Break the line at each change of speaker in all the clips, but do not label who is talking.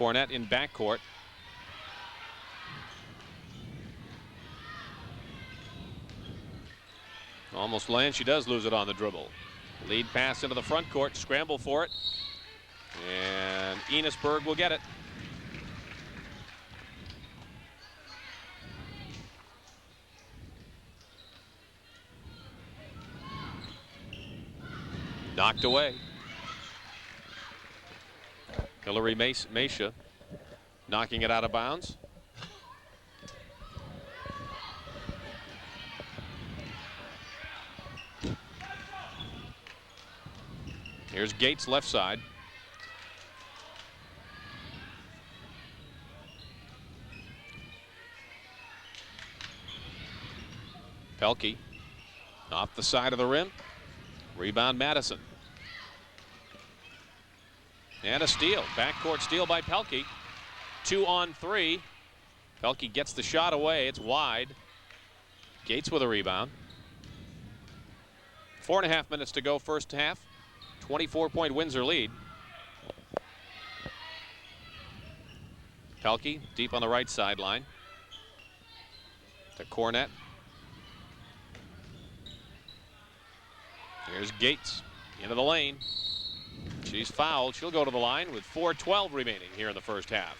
Cornett in backcourt. Almost lands. She does lose it on the dribble. Lead pass into the front court. Scramble for it. And Enosburg will get it. Knocked away. Hillary Mesha knocking it out of bounds. Here's Gates left side. Pelkey off the side of the rim. Rebound Madison. And a steal. Backcourt steal by Pelkey. 2 on 3. Pelkey gets the shot away. It's wide. Gates with a rebound. 4.5 minutes to go first half. 24-point Windsor lead. Pelkey deep on the right sideline. To Cornett. Here's Gates into the lane. She's fouled. She'll go to the line with 4:12 remaining here in the first half.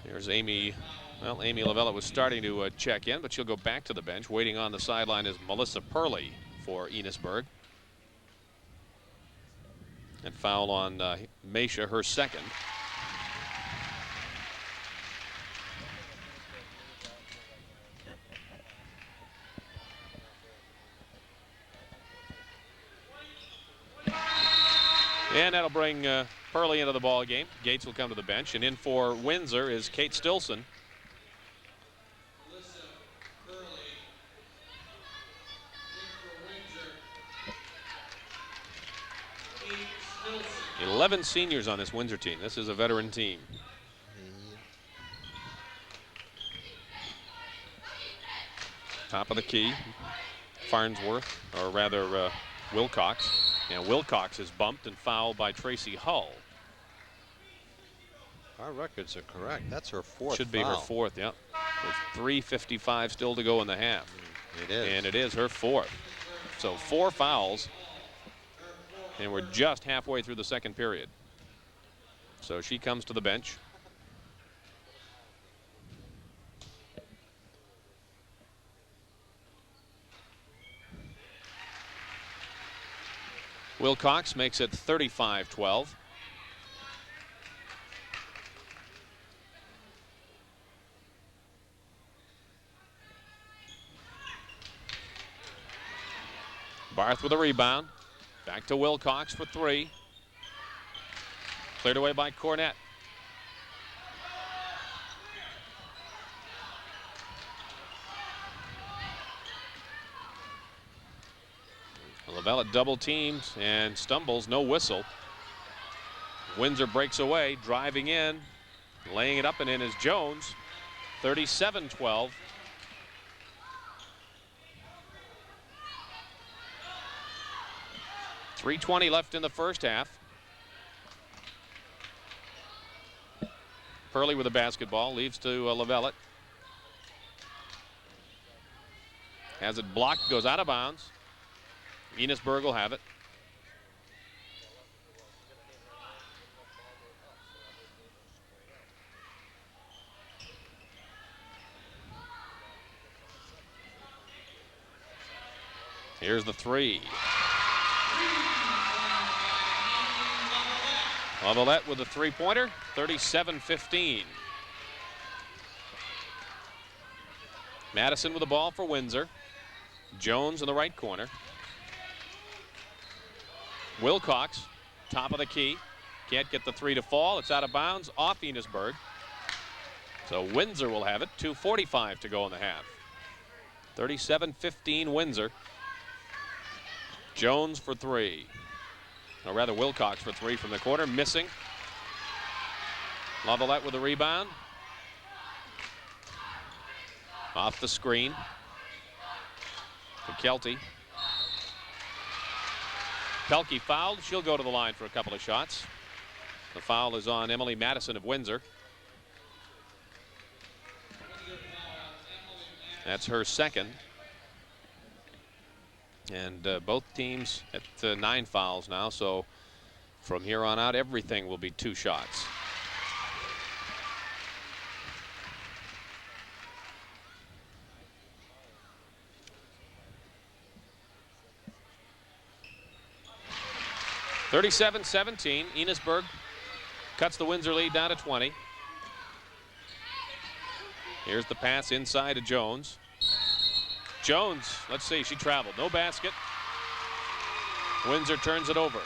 There's Amy. Well, Amy Lavella was starting to check in, but she'll go back to the bench. Waiting on the sideline is Melissa Purley for Enosburg. And foul on Mesha, her second. And that'll bring Purley into the ball game. Gates will come to the bench, and in for Windsor is Kate Stilson. 11 seniors on this Windsor team. This is a veteran team. Top of the key, Farnsworth, or rather Wilcox. And Wilcox is bumped and fouled by Tracy Hull.
Our records are correct. That's her fourth.
Should be
foul.
her fourth, yeah. With 3:55 still to go in the half.
It is.
And it is her fourth. So 4 fouls. And we're just halfway through the second period. So she comes to the bench. Wilcox makes it 35-12. Barth with a rebound. Back to Wilcox for 3. Cleared away by Cornett. Lavelle double teams and stumbles, no whistle. Windsor breaks away, driving in, laying it up and in is Jones. 37-12. .320 left in the first half. Purley with the basketball, leaves to Lavelle. Has it blocked, goes out of bounds. Enosburg will have it. Here's the 3. Lavalette with the 3-pointer, 37-15. Madison with the ball for Windsor. Jones in the right corner. Wilcox, top of the key. Can't get the 3 to fall. It's out of bounds off Enosburg. So Windsor will have it. 2:45 to go in the half. 37-15 Windsor. Jones for 3. Or rather Wilcox for 3 from the corner, missing. Lavalette with a rebound. Off the screen. To Kelty. Pelkey fouled. She'll go to the line for a couple of shots. The foul is on Emily Madison of Windsor. That's her second. And both teams at 9 fouls now, so from here on out, everything will be 2 shots. (37-17). Enosburg cuts the Windsor lead down to 20. Here's the pass inside to Jones. Jones, let's see, she traveled. No basket. Windsor turns it over.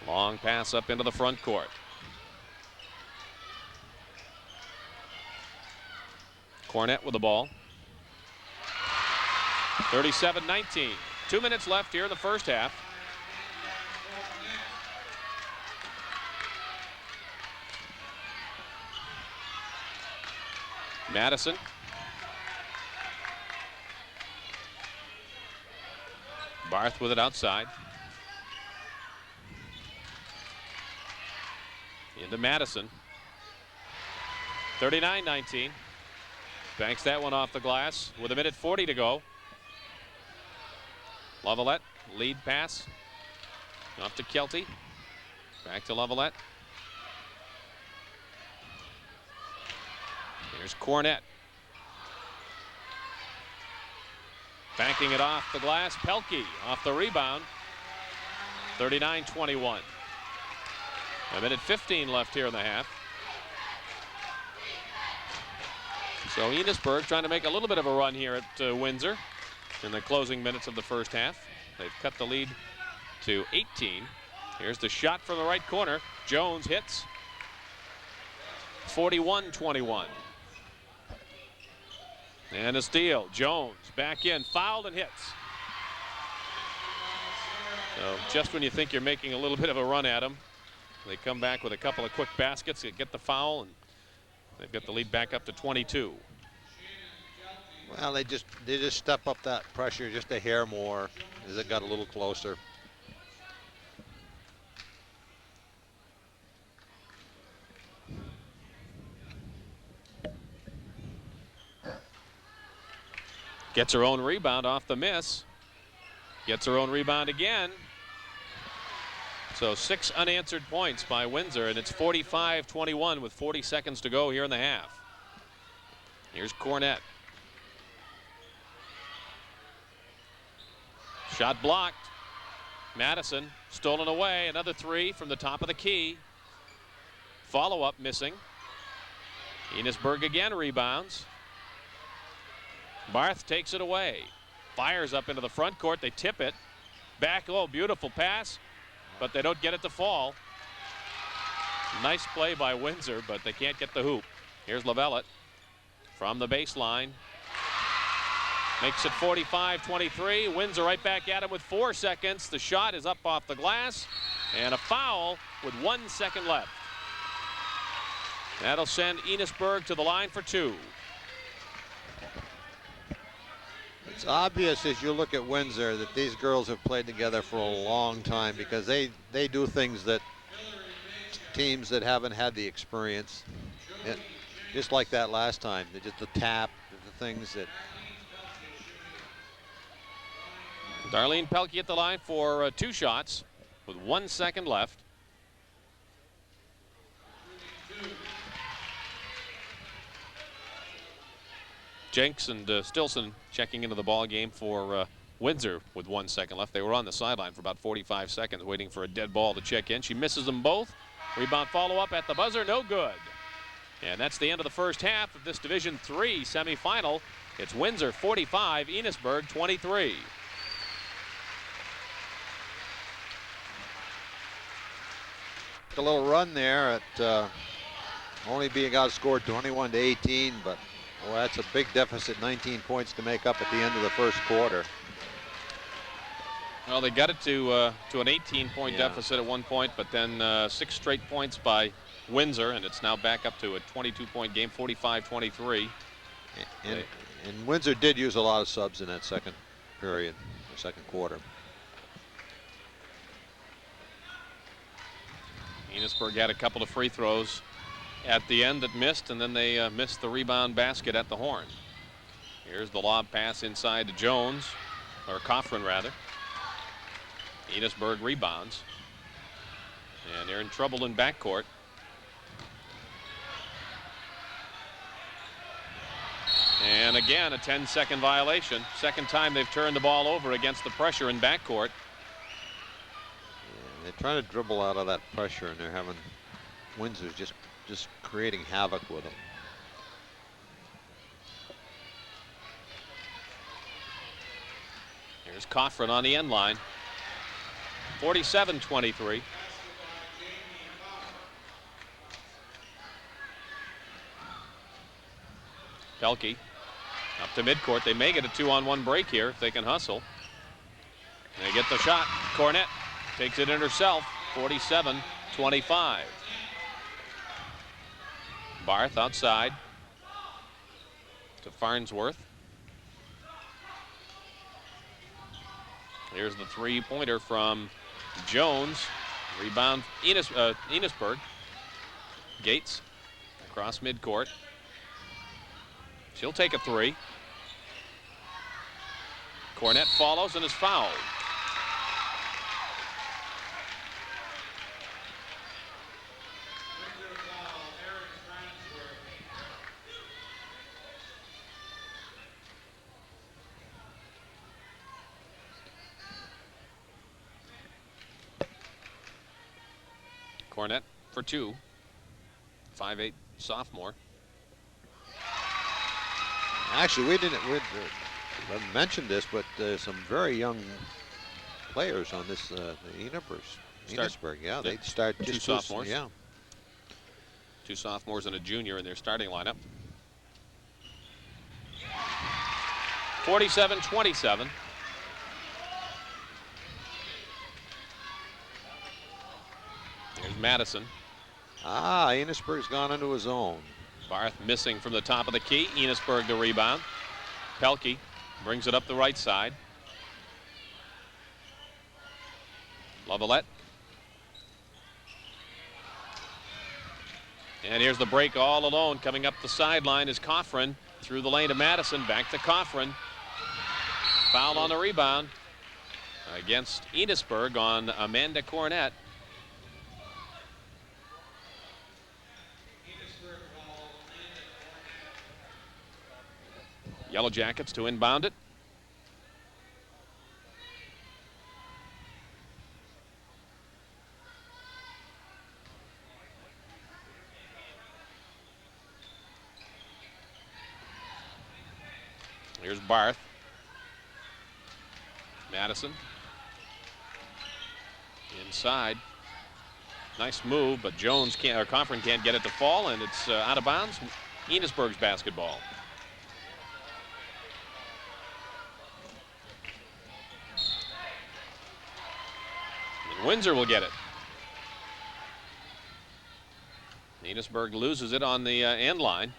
Long pass up into the front court. Cornett with the ball. 37-19. 2 minutes left here in the first half. Madison. Barth with it outside. Into Madison. 39-19. Banks that one off the glass with 1:40 to go. Lavalette, lead pass. Off to Kelty. Back to Lavalette. Here's Cornett. Banking it off the glass. Pelkey off the rebound. 39-21. 1:15 left here in the half. So Enosburg trying to make a little bit of a run here at Windsor in the closing minutes of the first half. They've cut the lead to 18. Here's the shot from the right corner. Jones hits. 41-21. And a steal. Jones back in, fouled and hits. So just when you think you're making a little bit of a run at them, they come back with a couple of quick baskets, get the foul, and they've got the lead back up to 22.
Well, they just step up that pressure just a hair more as it got a little closer.
Gets her own rebound off the miss. Gets her own rebound again. So 6 unanswered points by Windsor, and it's 45-21 with 40 seconds to go here in the half. Here's Cornett. Shot blocked. Madison stolen away. Another 3 from the top of the key. Follow-up missing. Enosburg again rebounds. Barth takes it away. Fires up into the front court. They tip it. Back, oh, beautiful pass, but they don't get it to fall. Nice play by Windsor, but they can't get the hoop. Here's Lavalette from the baseline. Makes it 45-23. Windsor right back at him with 4 seconds. The shot is up off the glass, and a foul with 1 second left. That'll send Enosburg to the line for 2.
It's obvious as you look at Windsor that these girls have played together for a long time, because they do things that teams that haven't had the experience, just like that last time. They just the tap, the things that.
Darlene Pelkey at the line for 2 shots with 1 second left. Jenks and Stilson checking into the ball game for Windsor with 1 second left. They were on the sideline for about 45 seconds waiting for a dead ball to check in. She misses them both. Rebound follow-up at the buzzer, no good. And that's the end of the first half of this Division III semifinal. It's Windsor 45, Enosburg 23.
A little run there at only being outscored 21-18, but well, that's a big deficit, 19 points to make up at the end of the first quarter.
Well, they got it to an 18-point deficit at one point, but then 6 straight points by Windsor, and it's now back up to a 22-point game, 45-23.
And Windsor did use a lot of subs in that second period, the second quarter.
Enosburg had a couple of free throws at the end that missed, and then they missed the rebound basket at the horn. Here's the lob pass inside to Jones, or Coffrin rather. Enosburg rebounds, and they're in trouble in backcourt. And again, a 10-second violation. Second time they've turned the ball over against the pressure in backcourt.
They're trying to dribble out of that pressure, and they're having Windsor's just creating havoc with them.
Here's Coffrin on the end line. 47-23. Pelkey up to midcourt. They may get a 2-on-1 break here if they can hustle. They get the shot. Cornett takes it in herself. 47-25. Barth outside to Farnsworth. Here's the three-pointer from Jones. Rebound Enosburg. Gates across midcourt. She'll take a three. Cornett follows and is fouled. Cornett for two. 5'8" sophomore.
Actually, we didn't mention this, but there's some very young players on this Enosburg. Yeah, they start just
two sophomores.
Yeah,
2 sophomores and a junior in their starting lineup. 47-27. Here's Madison.
Enosburg's gone into his own.
Barth missing from the top of the key. Enosburg the rebound. Pelkey brings it up the right side. Lavalette. And here's the break all alone. Coming up the sideline is Coffrin. Through the lane to Madison. Back to Coffrin. Foul on the rebound against Enosburg on Amanda Cornett. Yellow Jackets to inbound it. Here's Barth. Madison. Inside. Nice move, but Jones can't, or Coffrin can't get it to fall, and it's out of bounds. Enosburg's basketball. Windsor will get it. Enosburg loses it on the end line.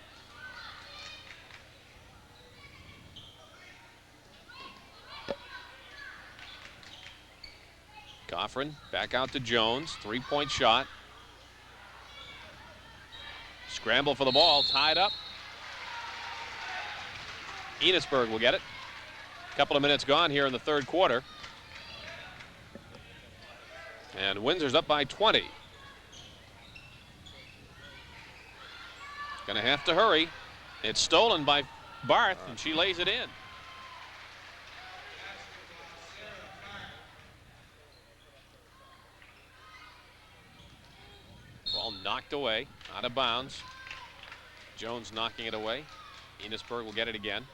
Coffrin back out to Jones. 3-point shot. Scramble for the ball. Tied up. Enosburg will get it. Couple of minutes gone here in the third quarter. And Windsor's up by 20. Gonna have to hurry. It's stolen by Barth, and she lays it in. Ball knocked away, out of bounds. Jones knocking it away. Enosburg will get it again.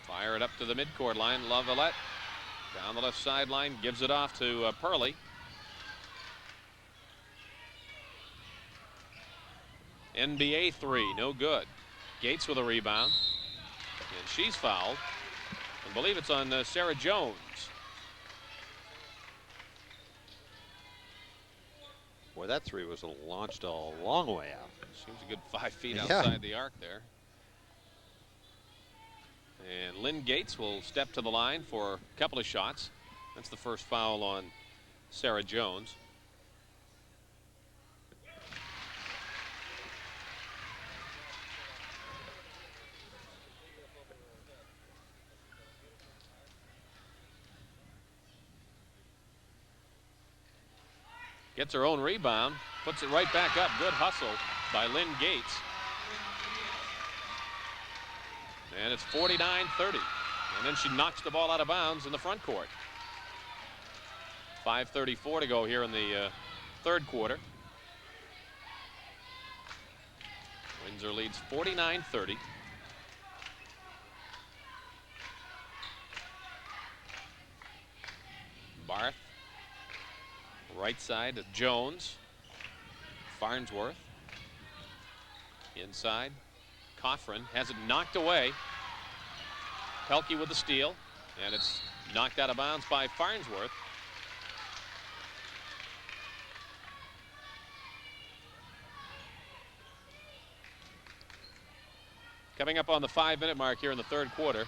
Fire it up to the midcourt line. Lavalette. Down the left sideline, gives it off to Purley. NBA three, no good. Gates with a rebound, and she's fouled. And believe it's on Sarah Jones.
Boy, that three was launched a long way out.
Seems a good 5 feet
Yeah.
outside the arc there. And Lynn Gates will step to the line for a couple of shots. That's the first foul on Sarah Jones. Gets her own rebound, puts it right back up. Good hustle by Lynn Gates. And it's 49-30. And then she knocks the ball out of bounds in the front court. 5:34 to go here in the third quarter. Windsor leads 49-30. Barth. Right side of Jones. Farnsworth. Inside. Coffrin has it knocked away. Pelkey with the steal. And it's knocked out of bounds by Farnsworth. Coming up on the 5-minute mark here in the third quarter.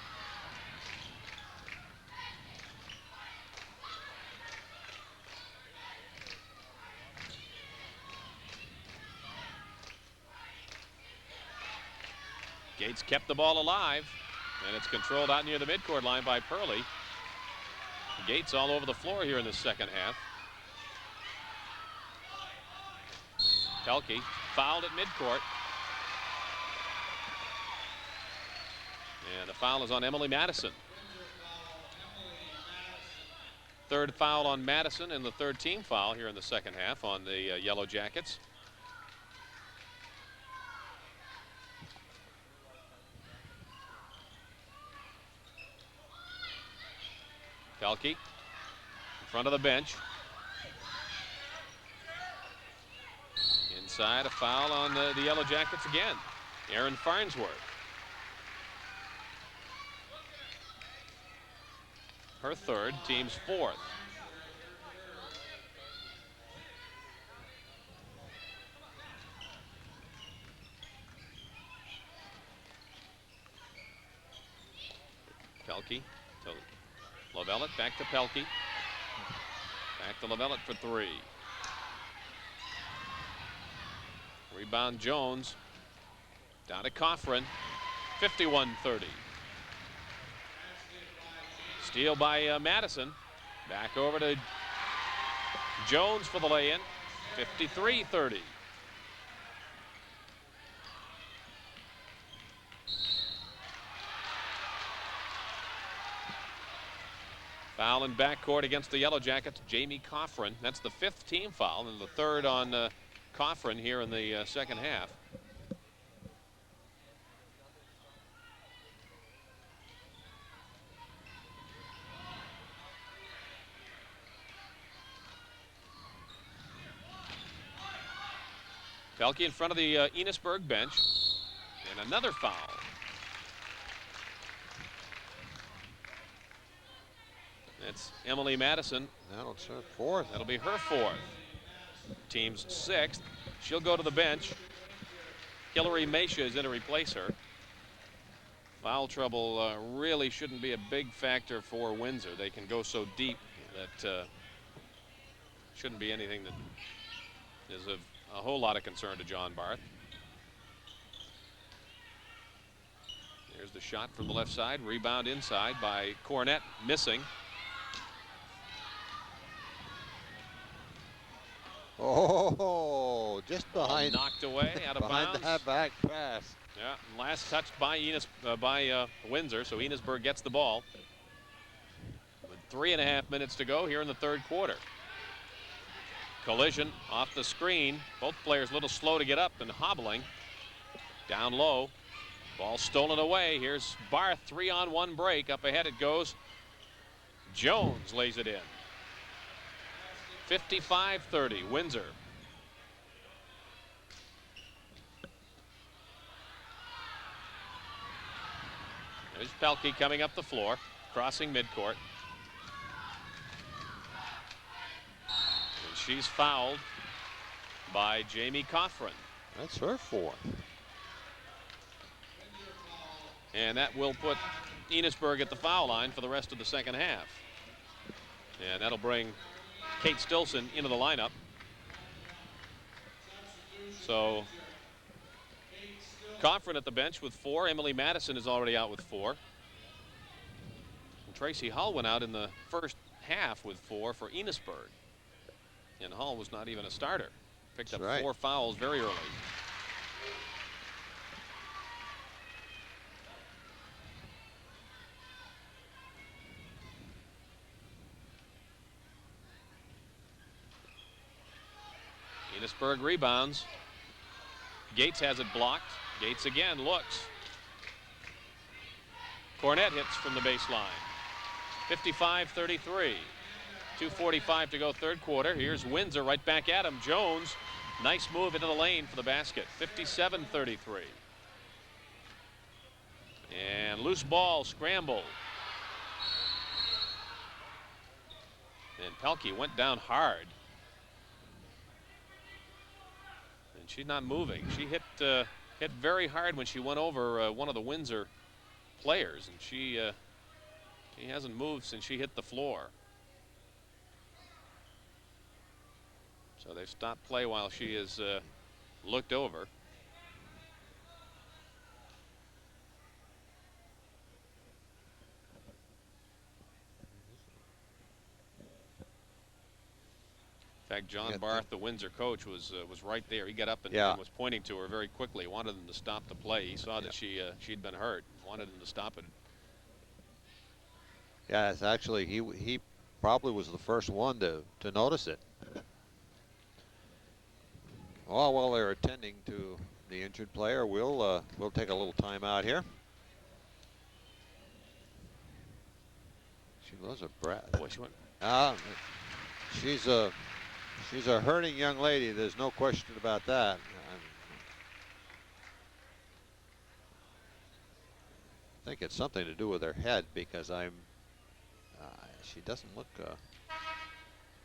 Gates kept the ball alive, and it's controlled out near the midcourt line by Purley. Gates all over the floor here in the second half. Pelkey fouled at midcourt. And the foul is on Emily Madison. Third foul on Madison and the third team foul here in the second half on the Yellow Jackets. Pelkey in front of the bench. Inside, a foul on the Yellow Jackets again. Aaron Farnsworth. Her third, team's fourth. Pelkey to Lovellette, back to Pelkey. Back to Lovellette for three. Rebound Jones. Down to Coffrin. 51-30. Steal by Madison. Back over to Jones for the lay-in. 53-30. Foul in backcourt against the Yellow Jackets, Jamie Coffrin. That's the fifth team foul and the third on Coffrin here in the second half. Pelkey in front of the Enosburg bench. And another foul. That's Emily Madison.
That'll be her fourth.
That'll be her fourth. Team's sixth. She'll go to the bench. Hillary Mesha is in to replace her. Foul trouble really shouldn't be a big factor for Windsor. They can go so deep that shouldn't be anything that is of a whole lot of concern to John Barth. There's the shot from the left side. Rebound inside by Cornett, missing.
Oh, just behind.
Knocked away out of
behind
bounds.
That back pass.
Yeah, and last touch by Windsor, so Enosburg gets the ball. With 3.5 minutes to go here in the third quarter. Collision off the screen. Both players a little slow to get up and hobbling. Down low. Ball stolen away. Here's Barth, 3-on-1 break. Up ahead it goes. Jones lays it in. 55-30, Windsor. There's Pelkey coming up the floor. crossing midcourt. And she's fouled by Jamie Cothran.
That's her fourth.
And that will put Enosburg at the foul line for the rest of the second half. And that'll bring Kate Stilson into the lineup. So Cothran at the bench with 4. Emily Madison is already out with 4. And Tracy Hull went out in the first half with 4 for Enosburg. And Hull was not even a starter. Picked up 4 fouls very early. Enosburg rebounds. Gates has it blocked. Gates again looks. Cornett hits from the baseline. 55-33. 2:45 to go third quarter. Here's Windsor right back at him. Jones, nice move into the lane for the basket. 57-33. And loose ball, scramble. And Pelkey went down hard. And she's not moving. She hit very hard when she went over one of the Windsor players, and she hasn't moved since she hit the floor. So they've stopped play while she is looked over. In fact, John Barth, the Windsor coach, was right there. He got up and was pointing to her very quickly. He wanted them to stop the play. He saw that she'd been hurt. Wanted them to stop it.
Yeah, it's actually he probably was the first one to notice it. Well, while they're attending to the injured player, we'll take a little time out here. She was a brat.
Boy, she went.
She's a hurting young lady. There's no question about that. I think it's something to do with her head, because she doesn't look.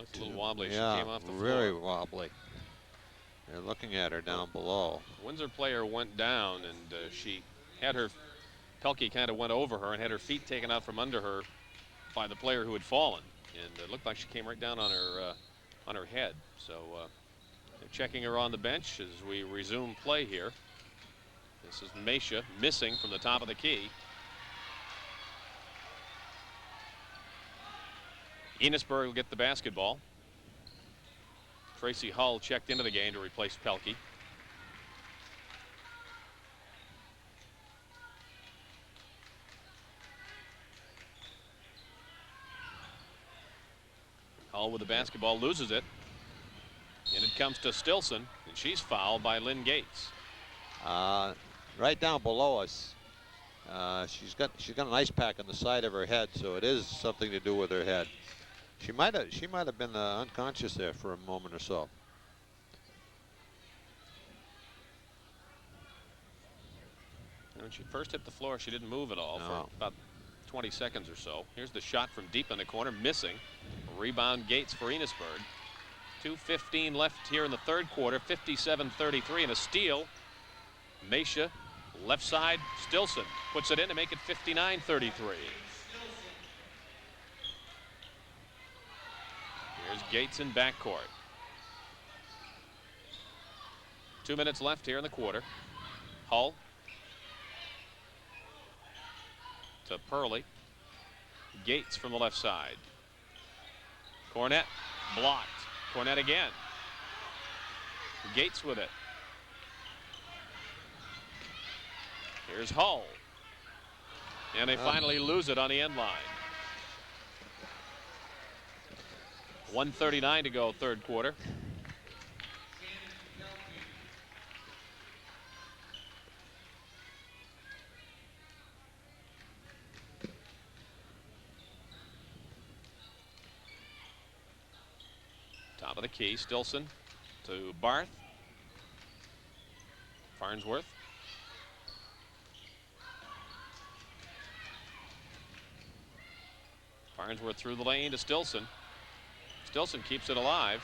Looks a little wobbly.
Yeah,
she came off the floor.
Very wobbly. They're looking at her down below.
Windsor player went down, and she had her. Pelkey kind of went over her and had her feet taken out from under her by the player who had fallen, and it looked like she came right down on her head. So they're checking her on the bench as we resume play here. This is Mesha missing from the top of the key. Enosburg will get the basketball. Tracy Hull checked into the game to replace Pelkey. Hull with the basketball, loses it. And it comes to Stilson, and she's fouled by Lynn Gates.
Right down below us. She's got an ice pack on the side of her head, so it is something to do with her head. She might have been unconscious there for a moment or so.
When she first hit the floor, she didn't move at all for about 20 seconds or so. Here's the shot from deep in the corner, missing. Rebound Gates for Enosburg. 2:15 left here in the third quarter. 57-33, and a steal. Mesha, left side, Stilson puts it in to make it 59-33. Here's Gates in backcourt. 2 minutes left here in the quarter. Hull to Purley. Gates from the left side. Cornett blocked. Cornett again. Gates with it. Here's Hull. And they finally lose it on the end line. 1:39 to go third quarter. Top of the key, Stilson to Barth. Farnsworth. Farnsworth through the lane to Stilson. Stilson keeps it alive.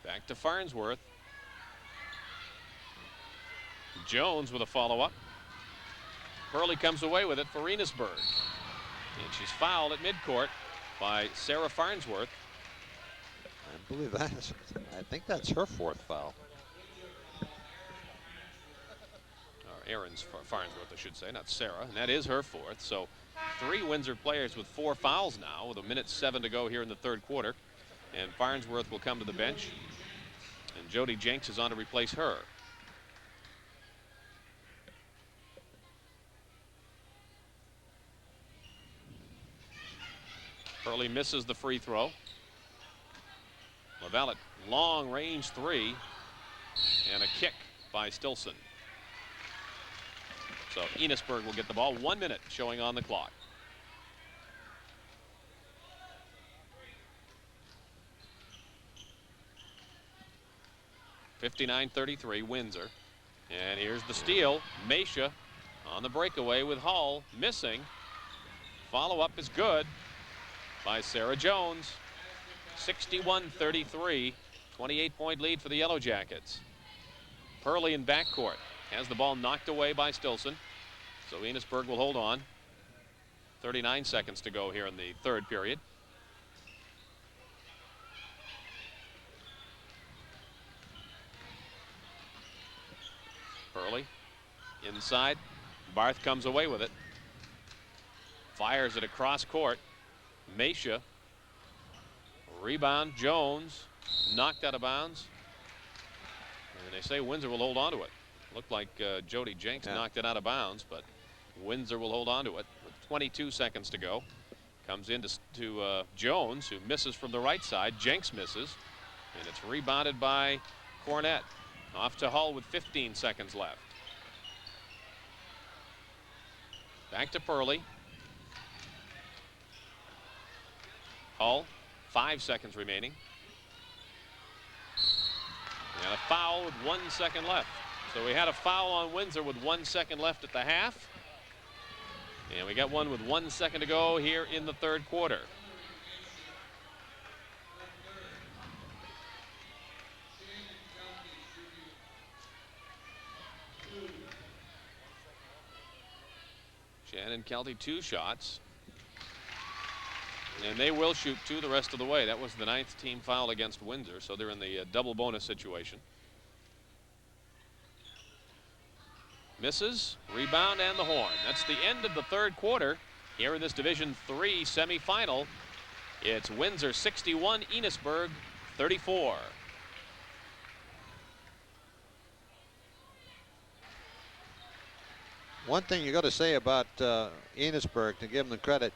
Back to Farnsworth. Jones with a follow-up. Hurley comes away with it for Enosburg. And she's fouled at midcourt by Sarah Farnsworth.
I believe that is, I think that's her 4th foul.
Or Aaron's Farnsworth, I should say, not Sarah. And that is her 4th. So 3 Windsor players with 4 fouls now with 1:07 to go here in the 3rd quarter. And Farnsworth will come to the bench. And Jody Jenks is on to replace her. Hurley misses the free throw. Lavallette, long range 3. And a kick by Stilson. So Enosburg will get the ball. 1 minute showing on the clock. (59-33) Windsor. And here's the steal. Mesha on the breakaway with Hall missing. Follow-up is good by Sarah Jones. 61-33. 28-point lead for the Yellow Jackets. Hurley in backcourt. Has the ball knocked away by Stilson. So Enosburg will hold on. 39 seconds to go here in the 3rd period. Hurley inside. Barth comes away with it. Fires it across court. Mesha. Rebound. Jones. Knocked out of bounds. And they say Windsor will hold on to it. Looked like Jody Jenks knocked it out of bounds, but Windsor will hold on to it with 22 seconds to go. Comes in to Jones, who misses from the right side. Jenks misses, and it's rebounded by Cornett. Off to Hull with 15 seconds left. Back to Purley. Hull, 5 seconds remaining. And a foul with 1 second left. So we had a foul on Windsor with 1 second left at the half. And we got one with 1 second to go here in the 3rd quarter. Shannon Kelty 2 shots. And they will shoot 2 the rest of the way. That was the 9th team foul against Windsor, so they're in the double bonus situation. Misses, rebound, and the horn. That's the end of the 3rd quarter here in this Division III semifinal. It's Windsor 61, Enosburg 34.
One thing you got to say about Enosburg, to give them the credit,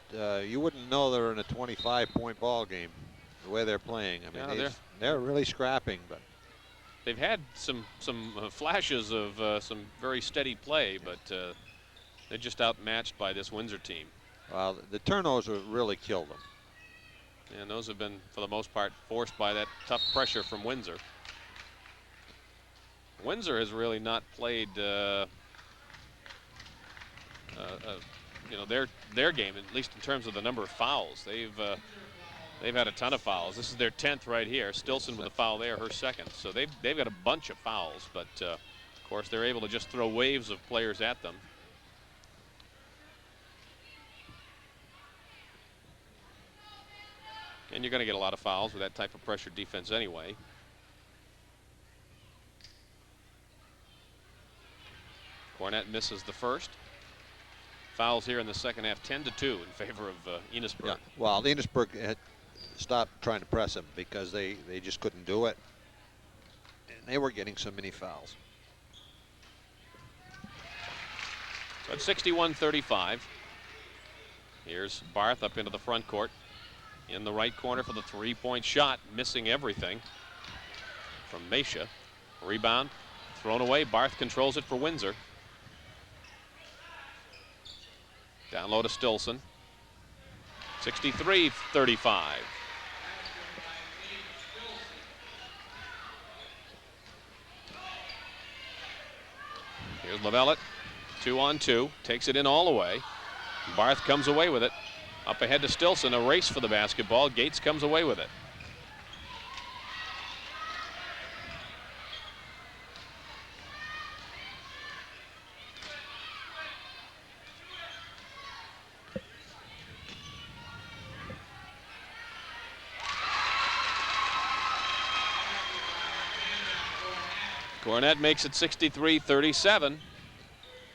you wouldn't know they're in a 25-point ball game the way they're playing. I mean, they're really scrapping, but
they've had some flashes of some very steady play, but they're just outmatched by this Windsor team.
Well, the turnovers have really killed them.
And those have been, for the most part, forced by that tough pressure from Windsor. Windsor has really not played you know, their game, at least in terms of the number of fouls. They've had a ton of fouls. This is their 10th right here. Stilson with a foul there, her 2nd. So they've got a bunch of fouls, but of course they're able to just throw waves of players at them. And you're going to get a lot of fouls with that type of pressure defense anyway. Cornett misses the first. Fouls here in the second half, 10-2 in favor of Enosburg.
Yeah. Well, Enosburg had stopped trying to press him because they just couldn't do it. And they were getting so many fouls.
So it's 61-35. Here's Barth up into the front court. In the right corner for the three-point shot, missing everything from Mesha. Rebound, thrown away. Barth controls it for Windsor. Down low to Stilson. 63-35. Here's Lavallette, 2-on-2, takes it in all the way. Barth comes away with it. Up ahead to Stilson, a race for the basketball. Gates comes away with it. Cornett makes it 63-37.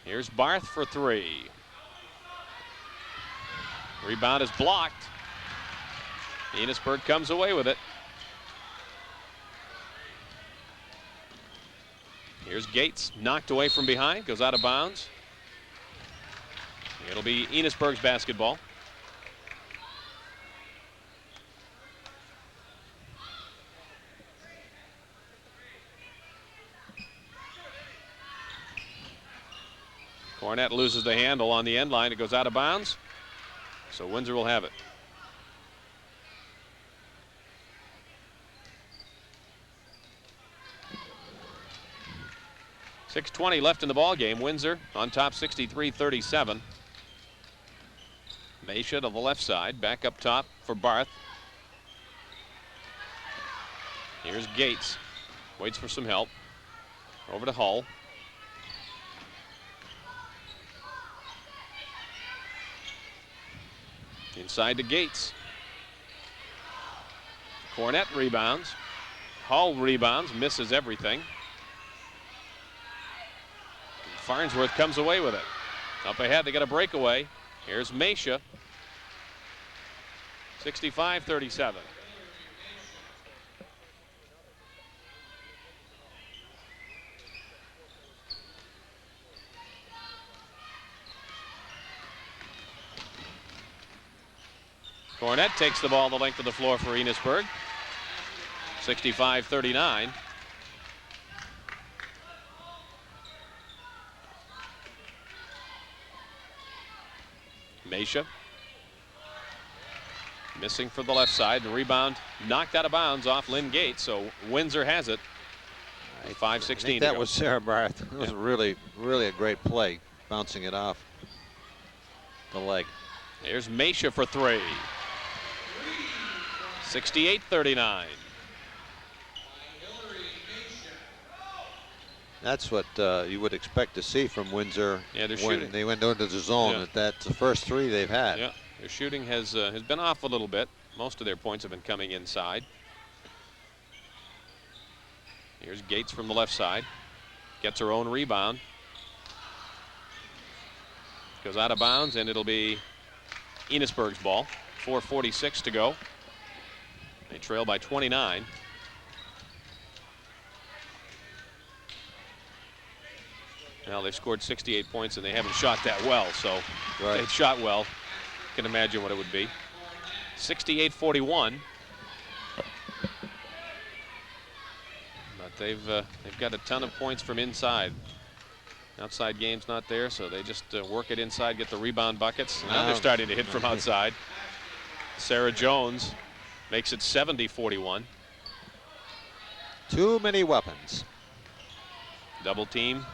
Here's Barth for three. Rebound is blocked. Enosburg comes away with it. Here's Gates, knocked away from behind, goes out of bounds. It'll be Enosburg's basketball. Cornett loses the handle on the end line. It goes out of bounds. So Windsor will have it. .6:20 left in the ball game. Windsor on top 63-37. Mesha to the left side. Back up top for Barth. Here's Gates. Waits for some help. Over to Hull. Inside to Gates. Cornett rebounds. Hull rebounds, misses everything. Farnsworth comes away with it. Up ahead, they got a breakaway. Here's Mesha. 65-37. Cornett takes the ball the length of the floor for Enosburg. 65-39. Mesha. Missing for the left side. The rebound knocked out of bounds off Lynn Gates, so Windsor has it. 5:16
that was Sarah Barth. It was really a great play, bouncing it off the leg.
Here's Mesha for three. 68-39.
That's what you would expect to see from Windsor.
Yeah, they're
when
shooting.
they went into the zone.
Yeah.
That's the first three they've had.
Yeah, their shooting has been off a little bit. Most of their points have been coming inside. Here's Gates from the left side. Gets her own rebound. Goes out of bounds, and it'll be Enosburg's ball. 4:46 to go. They trail by 29. Well, they've scored 68 points and they haven't shot that well, so if they'd shot well, you can imagine what it would be. 68-41. But they've got a ton of points from inside. Outside game's not there, so they just work it inside, get the rebound buckets. Now they're starting to hit from outside. Sarah Jones makes it 70-41.
Too many weapons.
Double team.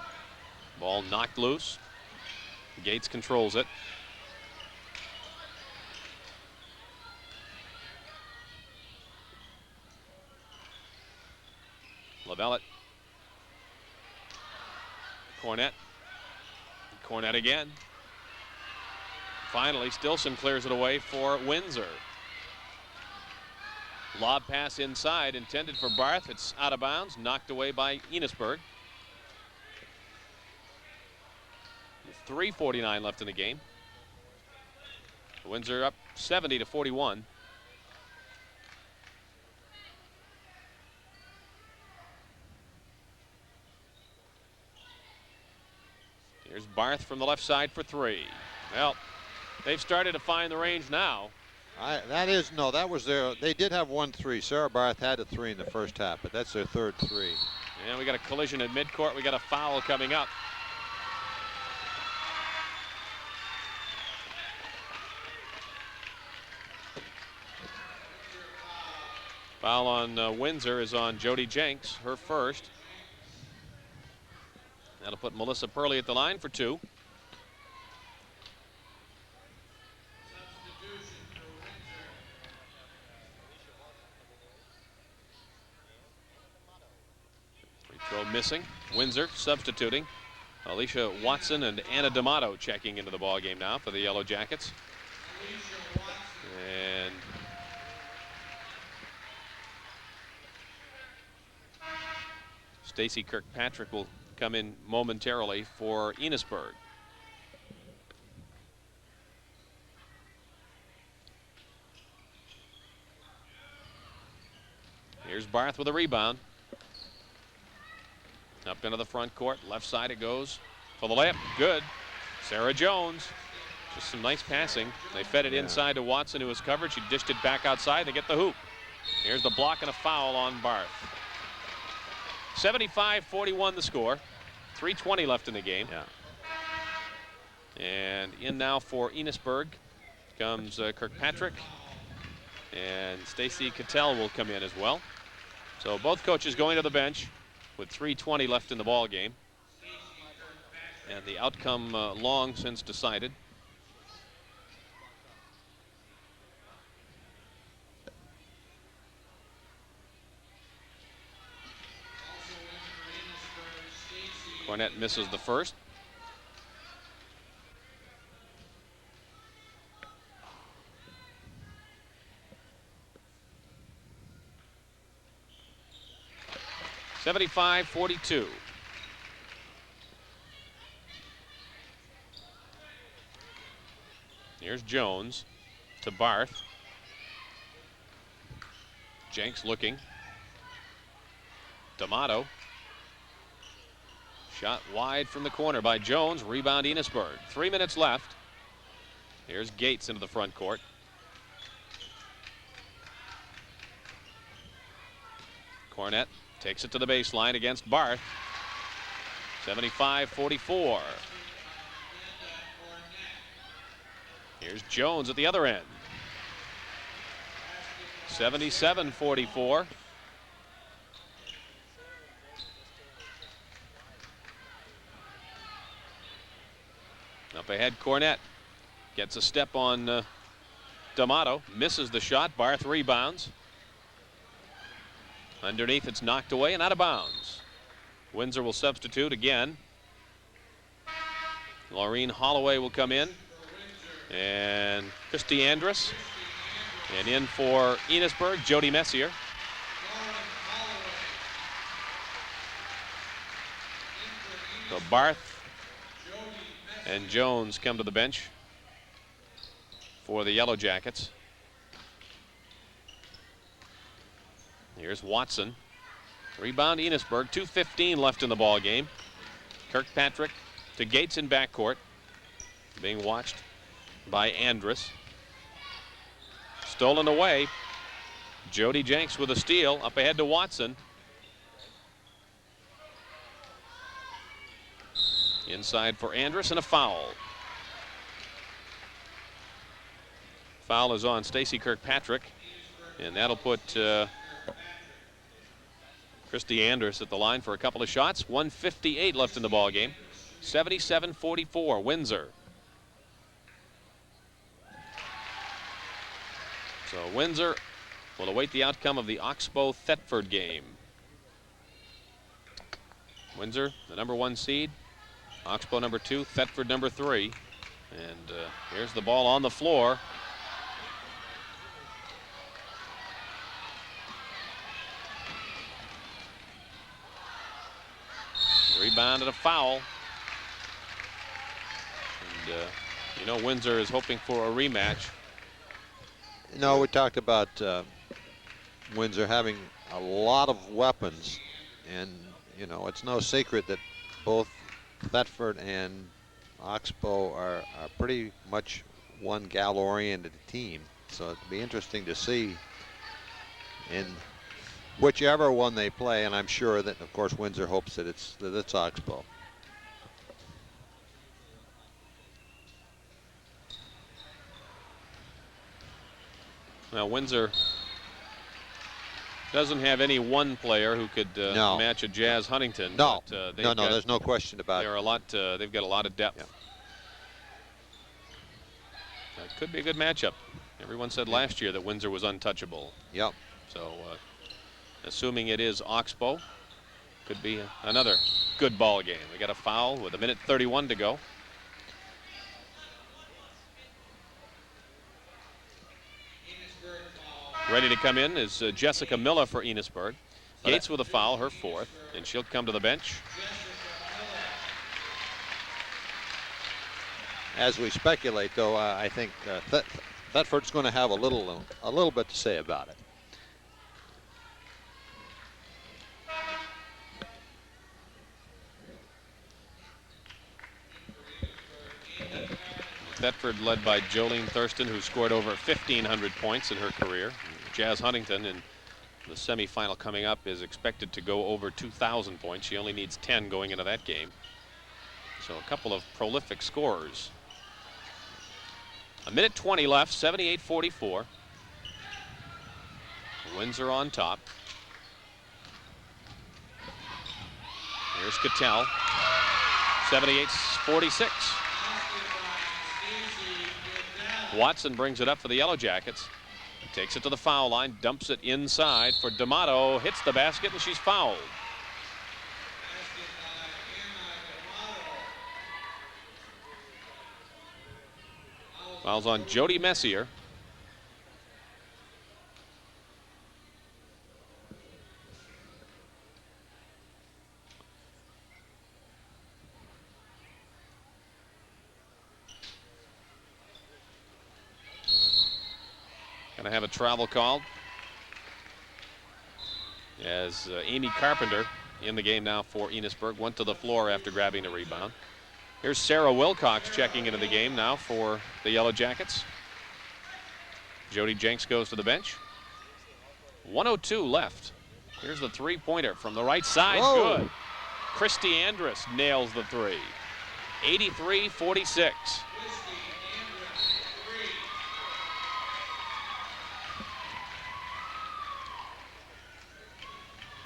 Ball knocked loose. Gates controls it. Lavellette. Cornett. Cornett again. Finally, Stilson clears it away for Windsor. Lob pass inside, intended for Barth. It's out of bounds, knocked away by Enosburg. 3:49 left in the game. Windsor up 70-41. Here's Barth from the left side for three. Well, they've started to find the range now.
That was their, they did have 1 3. Sarah Barth had a 3 in the first half, but that's their third 3.
And we got a collision at midcourt. We got a foul coming up. Foul on Windsor is on Jody Jenks, her first. That'll put Melissa Purley at the line for 2. missing. Windsor substituting. Alicia Watson and Anna D'Amato checking into the ball game now for the Yellow Jackets. And Stacy Kirkpatrick will come in momentarily for Enosburg. Here's Barth with a rebound. Up into the front court, left side it goes for the layup. Good. Sarah Jones. Just some nice passing. They fed it inside to Watson, who was covered. She dished it back outside. They get the hoop. Here's the block and a foul on Barth. 75-41 the score. 3:20 left in the game. And in now for Enosburg comes Kirkpatrick. And Stacy Cattell will come in as well. So both coaches going to the bench with 3:20 left in the ball game. And the outcome long since decided. Cornett misses the first. 75-42. Here's Jones to Barth. Jenks looking. D'Amato. Shot wide from the corner by Jones. Rebound Enosburg. 3 minutes left. Here's Gates into the front court. Cornett takes it to the baseline against Barth. 75-44. Here's Jones at the other end. 77-44. Up ahead, Cornett gets a step on D'Amato, misses the shot. Barth rebounds. Underneath, it's knocked away and out of bounds. Windsor will substitute again. Laureen Holloway will come in. And Christy Andrus. And in for Enosburg, Jody Messier. So Barth and Jones come to the bench for the Yellow Jackets. Here's Watson. Rebound Enosburg. 2:15 left in the ball game. Kirkpatrick to Gates in backcourt. Being watched by Andrus. Stolen away. Jody Jenks with a steal. Up ahead to Watson. Inside for Andrus and a foul. Foul is on Stacy Kirkpatrick. And that'll put Christy Andrus at the line for a couple of shots. 1:58 left in the ball game. 77-44 Windsor. So Windsor will await the outcome of the Oxbow-Thetford game. Windsor, the #1 seed. Oxbow #2, Thetford #3. And here's the ball on the floor. Rebound and a foul. And you know, Windsor is hoping for a rematch.
No, we talked about Windsor having a lot of weapons, and you know, it's no secret that both Thetford and Oxbow are pretty much one gal-oriented team. So it'd be interesting to see in whichever one they play, and I'm sure that, of course, Windsor hopes that it's Oxbow.
Now Windsor doesn't have any one player who could match a Jazz Huntington.
No,
but,
no, there's no question about it.
They've got a lot of depth.
Yeah.
It could be a good matchup. Everyone said last year that Windsor was untouchable.
Yep.
So, assuming it is Oxbow, Could be another good ball game. We got a foul with 1:31 to go. Ready to come in is Jessica Miller for Enosburg. Gates with a foul, her fourth, and she'll come to the bench.
As we speculate, though, I think Thetford's going to have a little bit to say about it.
Thetford led by Jolene Thurston, who scored over 1,500 points in her career. Jazz Huntington in the semifinal coming up is expected to go over 2,000 points. She only needs 10 going into that game. So a couple of prolific scorers. 1:20 left, 78-44. Windsor on top. Here's Cattell. 78-46. Watson brings it up for the Yellow Jackets. Takes it to the foul line, dumps it inside for D'Amato, hits the basket, and she's fouled. Foul's on Jody Messier. Gonna have a travel called as Amy Carpenter in the game now for Enosburg. Went to the floor after grabbing the rebound. Here's Sarah Wilcox checking into the game now for the Yellow Jackets. Jody Jenks goes to the bench. 1:02 left. Here's the three-pointer from the right side.
Whoa.
Good. Christy Andrus nails the three. 83-46.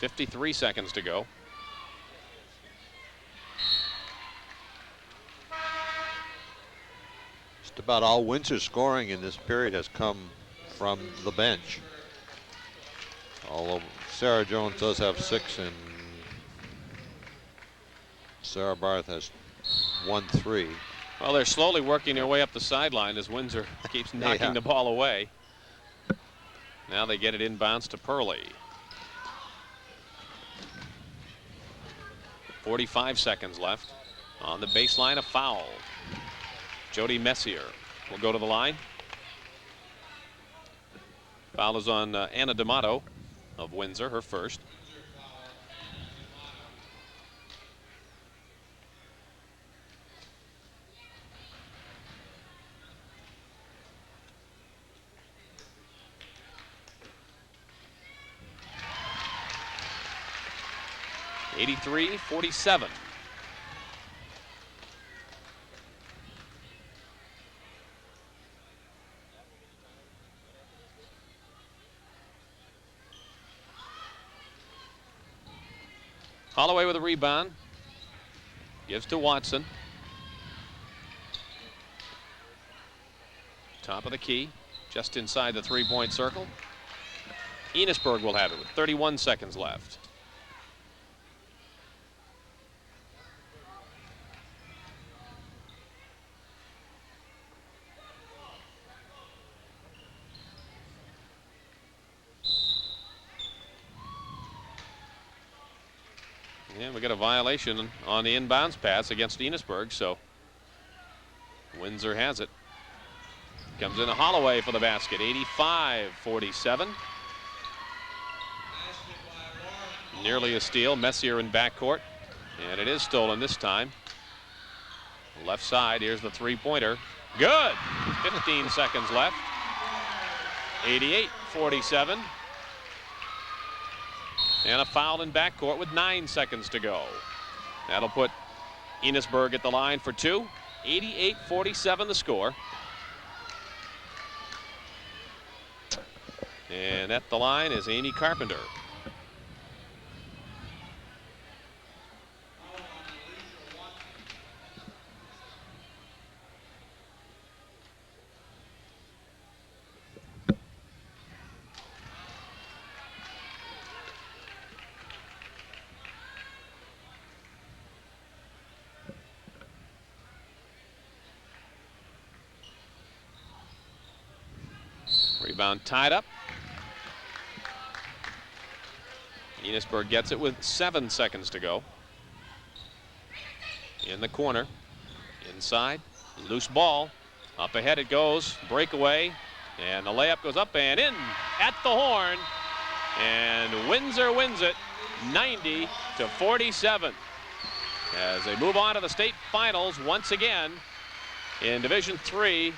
.53 seconds to go.
Just about all Windsor's scoring in this period has come from the bench. Although Sarah Jones does have 6 and Sarah Barth has 1-3.
Well, they're slowly working their way up the sideline as Windsor keeps knocking the ball away. Now they get it inbounds to Purley. 45 seconds left. On the baseline, a foul. Jody Messier will go to the line. Foul is on Anna D'Amato of Windsor, her first. .83-47. Holloway with a rebound. Gives to Watson. Top of the key, just inside the three-point circle. Enosburg will have it with 31 seconds left. And we got a violation on the inbounds pass against Enosburg, so Windsor has it. Comes in a Holloway for the basket, 85-47. Nearly a steal, Messier in backcourt, and it is stolen this time. Left side, here's the three-pointer. Good, 15 seconds left. 88-47. And a foul in backcourt with 9 seconds to go. That'll put Enosburg at the line for two. 88-47 the score. And at the line is Amy Carpenter. Rebound tied up. Enosburg gets it with 7 seconds to go. In the corner, inside, loose ball. Up ahead it goes, breakaway, and the layup goes up and in at the horn. And Windsor wins it 90-47. As they move on to the state finals once again in Division III